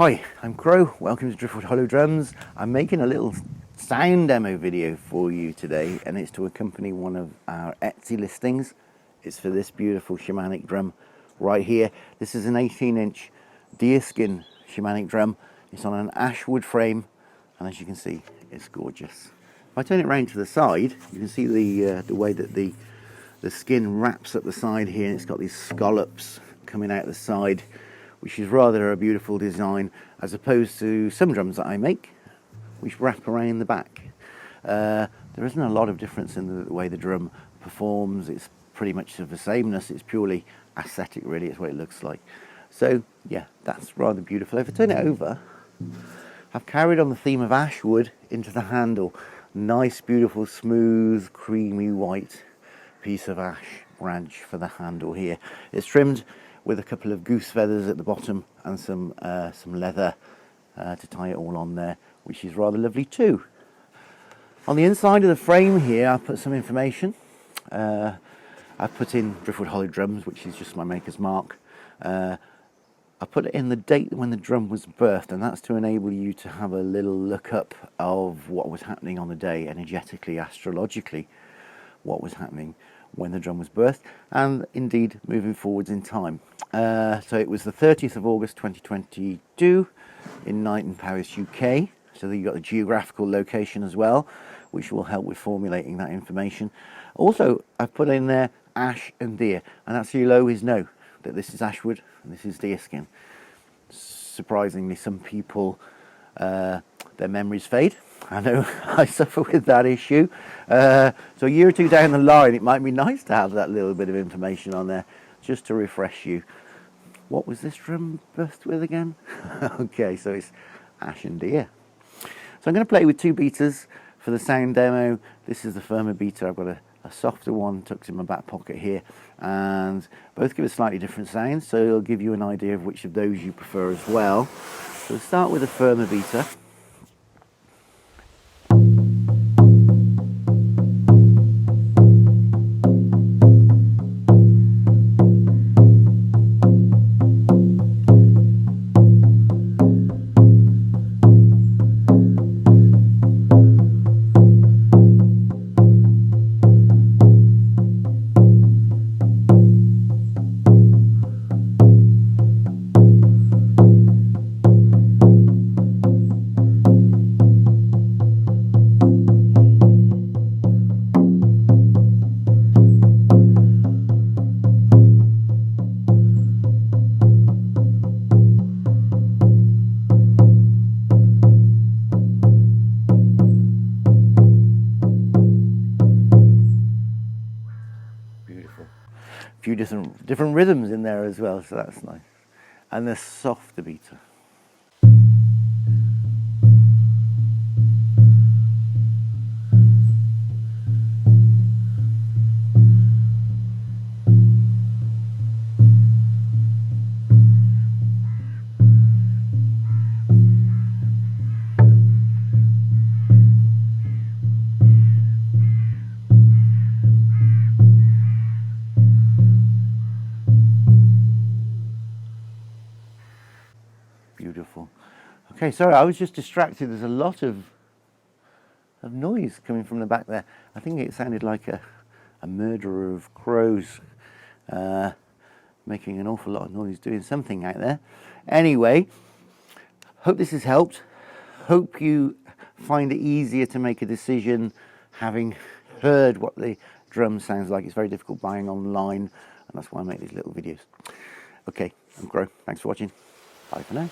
Hi, I'm Crow. Welcome to Driftwood Hollow Drums. I'm making a little sound demo video for you today, and it's to accompany one of our Etsy listings. It's for this beautiful Shamanic drum right here. This is an 18-inch deerskin Shamanic drum. It's on an ash wood frame, and as you can see, it's gorgeous. If I turn it round to the side, you can see the way that the skin wraps up the side here, and it's got these scallops coming out the side, which is rather a beautiful design, as opposed to some drums that I make, which wrap around the back. There isn't a lot of difference in the way the drum performs. It's pretty much of the sameness. It's purely aesthetic, really. It's what it looks like. So, yeah, that's rather beautiful. If I turn it over, I've carried on the theme of ash wood into the handle. Nice, beautiful, smooth, creamy white piece of ash branch for the handle here. It's trimmed with a couple of goose feathers at the bottom and some leather to tie it all on there, which is rather lovely too. On the inside of the frame here, I put some information. I put in Driftwood Hollow Drums, which is just my maker's mark. I put in the date when the drum was birthed, and that's to enable you to have a little look up of what was happening on the day, energetically, astrologically, what was happening when the drum was birthed, and indeed moving forwards in time. So it was the 30th of August 2022 in Knighton, Paris, UK. So you've got the geographical location as well, which will help with formulating that information. Also, I've put in there ash and deer, and that's so you'll always know that this is ashwood and this is deerskin. Surprisingly, some people, their memories fade. I know I suffer with that issue. So a year or two down the line, it might be nice to have that little bit of information on there, just to refresh you. What was this drum birthed with again? Okay, so it's ash and deer. So I'm going to play with two beaters for the sound demo. This is the firmer beater. I've got a softer one tucked in my back pocket here, and both give a slightly different sound, so it'll give you an idea of which of those you prefer as well. So we'll start with a firmer beater. Beautiful. A few different rhythms in there as well, so that's nice. And the softer beater. Beautiful. Okay, sorry, I was just distracted. There's a lot of noise coming from the back there. I think it sounded like a murderer of crows making an awful lot of noise, doing something out there. Anyway, hope this has helped. Hope you find it easier to make a decision having heard what the drum sounds like. It's very difficult buying online, and that's why I make these little videos. Okay, I'm Crow. Thanks for watching. Bye for now.